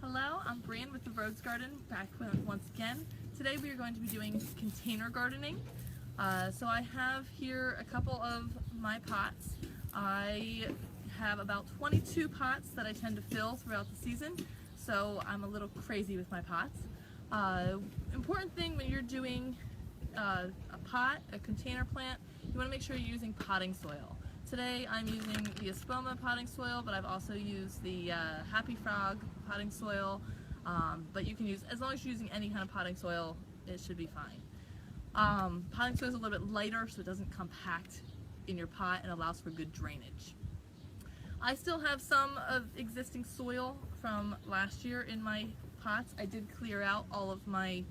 Hello, I'm Brian with the Rhoads Garden, back once again. Today we are going to be doing container gardening. So I have here a couple of my pots. I have about 22 pots that I tend to fill throughout the season, so I'm a little crazy with my pots. Important thing when you're doing a container plant, you want to make sure you're using potting soil. Today I'm using the Espoma potting soil, but I've also used the Happy Frog potting soil, but you can use, as long as you're using any kind of potting soil, it should be fine. Potting soil is a little bit lighter so it doesn't compact in your pot and allows for good drainage. I still have some of existing soil from last year in my pots. I did clear out all of my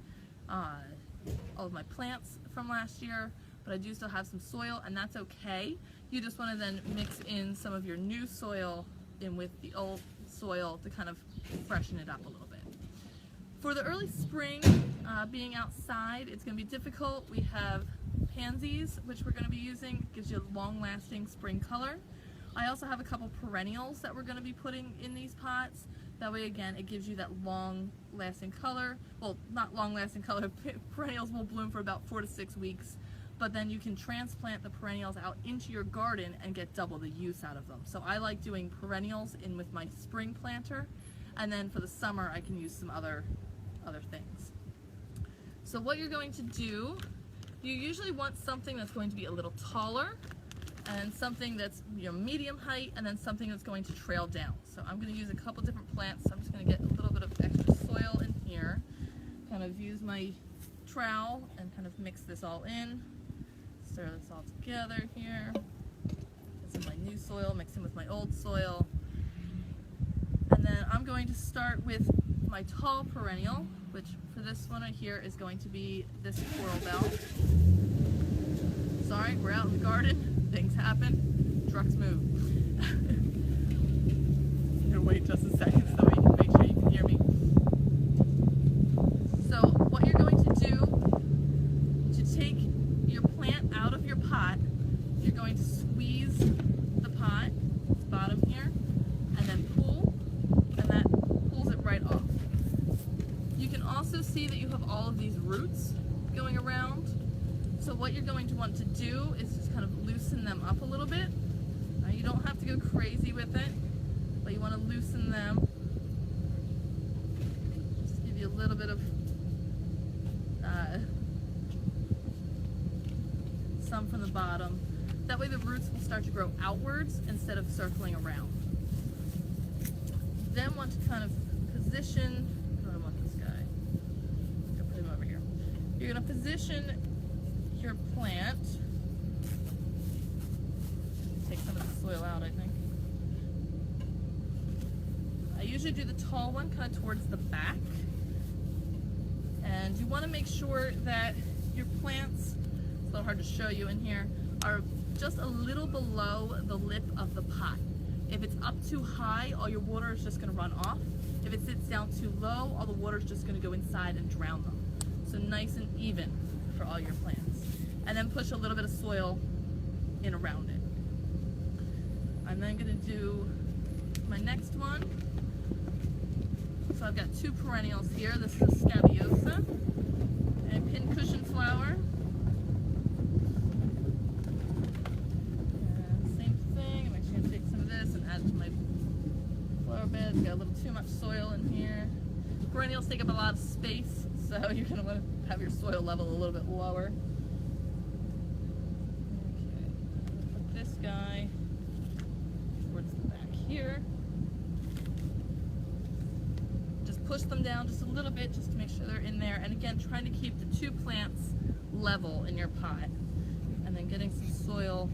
plants from last year, but I do still have some soil, and that's okay. You just want to then mix in some of your new soil in with the old soil to kind of freshen it up a little bit. For the early spring, being outside, it's going to be difficult. We have pansies, which we're going to be using. It gives you a long-lasting spring color. I also have a couple perennials that we're going to be putting in these pots. That way, again, it gives you that long-lasting color. Well, not long-lasting color. Perennials will bloom for about 4 to 6 weeks. But then you can transplant the perennials out into your garden and get double the use out of them. So I like doing perennials in with my spring planter, and then for the summer I can use some other things. So what you're going to do, you usually want something that's going to be a little taller, and something that's medium height, and then something that's going to trail down. So I'm going to use a couple different plants. So I'm just going to get a little bit of extra soil in here, kind of use my trowel and kind of mix this all in. Stir this all together here. This is my new soil mixed in with my old soil. And then I'm going to start with my tall perennial, which for this one right here is going to be this coral bell. Sorry, we're out in the garden. Things happen. Trucks move. I'm gonna wait just a second so we can make sure you can hear me. So what you're going to do to take your plant out of your pot, you're going to squeeze the pot, bottom here, and then pull, and that pulls it right off. You can also see that you have all of these roots going around. So what you're going to want to do is just kind of loosen them up a little bit. Now you don't have to go crazy with it, but you want to loosen them. Just give you a little bit of some from the bottom. That way the roots will start to grow outwards instead of circling around. Then want to kind of position, I don't want this guy. I'm gonna put him over here. You're going to position your plant. Take some of the soil out, I think. I usually do the tall one kind of towards the back. And you want to make sure that your plants, it's a little hard to show you in here, are just a little below the lip of the pot. If it's up too high, all your water is just going to run off. If it sits down too low, all the water is just going to go inside and drown them. So nice and even for all your plants. And then push a little bit of soil in around it. I'm then going to do my next one. So I've got 2 perennials here. This is Scabiosa and pincushion flower. And same thing, I'm actually going to take some of this and add it to my flower beds. Got a little too much soil in here. Perennials take up a lot of space, so you're going to want to have your soil level a little bit lower. Okay, put this guy towards the back here. Push them down just a little bit just to make sure they're in there, and again trying to keep the 2 plants level in your pot, and then getting some soil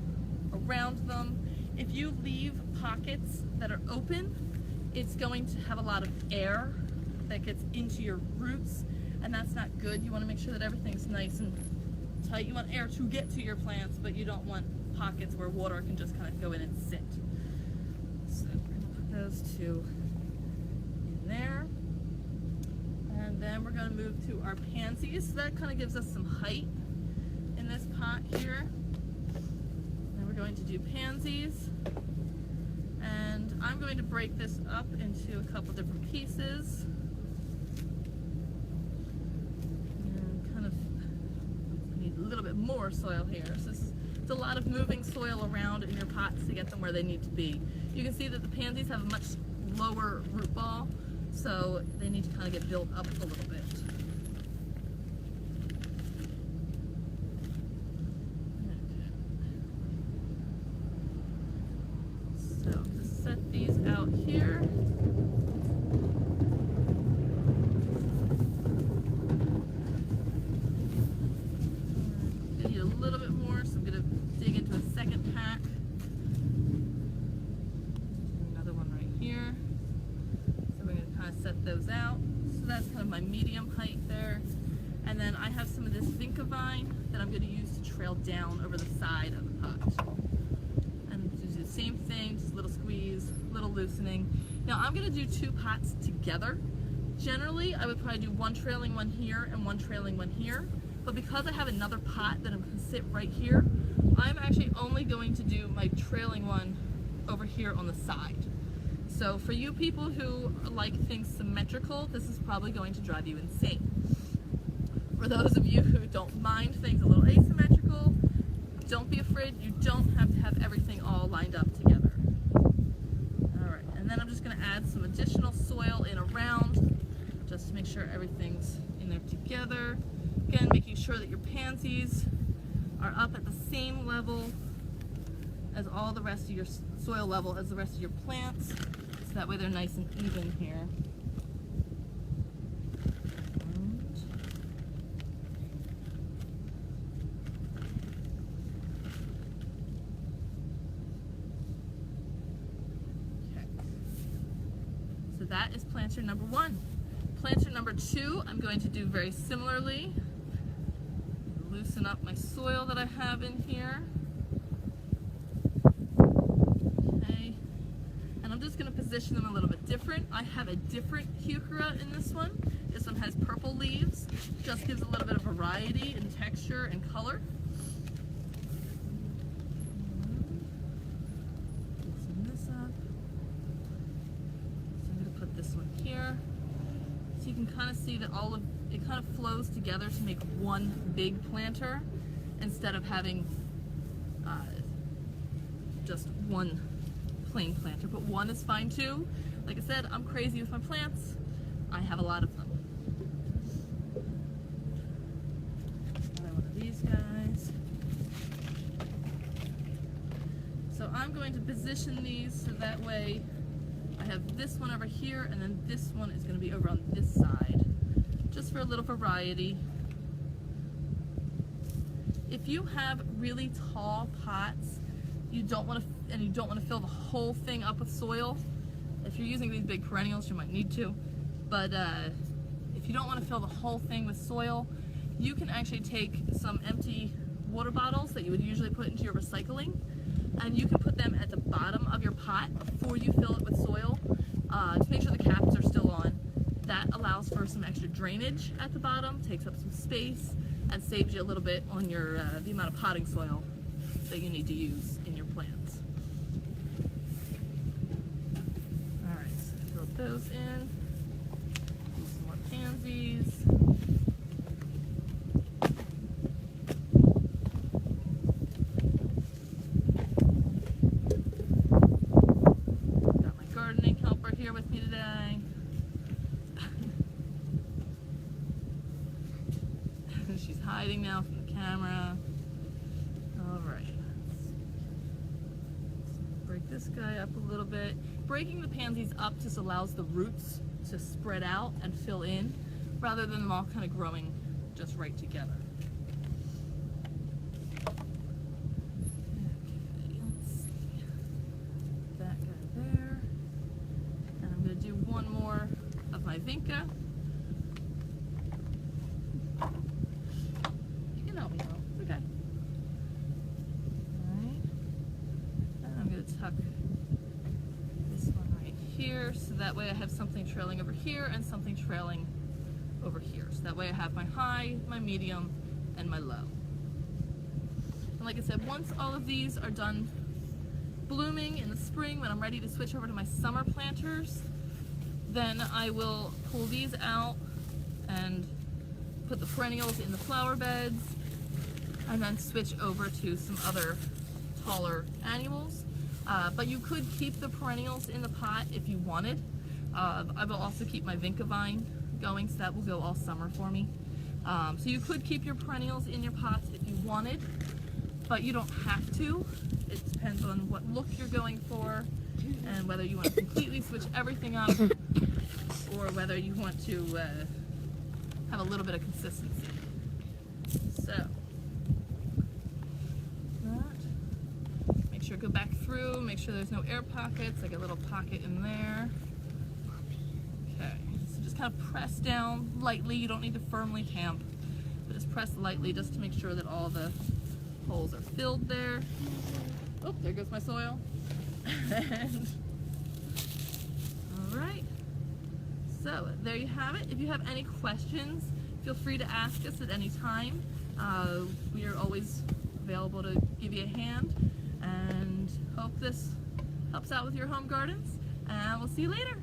around them. If you leave pockets that are open, it's going to have a lot of air that gets into your roots, and that's not good. You want to make sure that everything's nice and tight. You want air to get to your plants, but you don't want pockets where water can just kind of go in and sit. So we're going to put those 2 in there. And then we're going to move to our pansies. So that kind of gives us some height in this pot here. Then we're going to do pansies. And I'm going to break this up into a couple different pieces. more soil here. So it's a lot of moving soil around in your pots to get them where they need to be. You can see that the pansies have a much lower root ball, so they need to kind of get built up a little bit. So to set these out here, I need a little bit more, so I'm going to dig into a second pack. Another one right here. So we're going to kind of set those out. So that's kind of my medium height there. And then I have some of this vinca vine that I'm going to use to trail down over the side of the pot. And do the same thing, just a little squeeze, a little loosening. Now I'm going to do two pots together. Generally, I would probably do one trailing one here and one trailing one here. But because I have another pot that I'm going to sit right here, I'm actually only going to do my trailing one over here on the side. So for you people who like things symmetrical, this is probably going to drive you insane. For those of you who don't mind things a little asymmetrical, don't be afraid. You don't have to have everything all lined up together. Alright, and then I'm just going to add some additional soil in around, just to make sure everything's in there together. Again, making sure that your pansies are up at the same level as all the rest of your soil level as the rest of your plants, so that way they're nice and even here. Okay. So that is planter number one. Planter number two, I'm going to do very similarly. Loosen up my soil that I have in here. Okay. And I'm just going to position them a little bit different. I have a different heuchera in this one. This one has purple leaves. Just gives a little bit of variety in texture and color. Loosen this up. So I'm going to put this one here. So you can kind of see that it kind of flows together to make one big planter instead of having just one plain planter. But one is fine too. Like I said, I'm crazy with my plants. I have a lot of them. Another one of these guys. So I'm going to position these so that way I have this one over here, and then this one is going to be over on this side, just for a little variety. If you have really tall pots, you don't want to fill the whole thing up with soil. If you're using these big perennials, you might need to, but if you don't want to fill the whole thing with soil, you can actually take some empty water bottles that you would usually put into your recycling, and you can put them at the bottom of your pot before you fill it with soil to make sure the caps are still on. That allows for some extra drainage at the bottom, takes up some space, and saves you a little bit on your the amount of potting soil that you need to use in your plants. Alright, so fill those in. Do some more pansies. Here with me today. She's hiding now from the camera. Alright. Break this guy up a little bit. Breaking the pansies up just allows the roots to spread out and fill in, rather than them all kind of growing just right together. One more of my vinca. You can help me out. It's okay. Alright. And I'm going to tuck this one right here, so that way I have something trailing over here and something trailing over here. So that way I have my high, my medium, and my low. And like I said, once all of these are done blooming in the spring, when I'm ready to switch over to my summer planters, then I will pull these out and put the perennials in the flower beds, and then switch over to some other taller annuals. But you could keep the perennials in the pot if you wanted. I will also keep my vinca vine going, so that will go all summer for me. So you could keep your perennials in your pots if you wanted, but you don't have to. It depends on what look you're going for and whether you want to completely switch everything up or whether you want to have a little bit of consistency. So, make sure go back through, make sure there's no air pockets, like a little pocket in there. Okay, so just kind of press down lightly. You don't need to firmly tamp, but just press lightly just to make sure that all the holes are filled there. Oh, there goes my soil. And, all right, so there you have it. If you have any questions, feel free to ask us at any time. We are always available to give you a hand, and hope this helps out with your home gardens, and we'll see you later.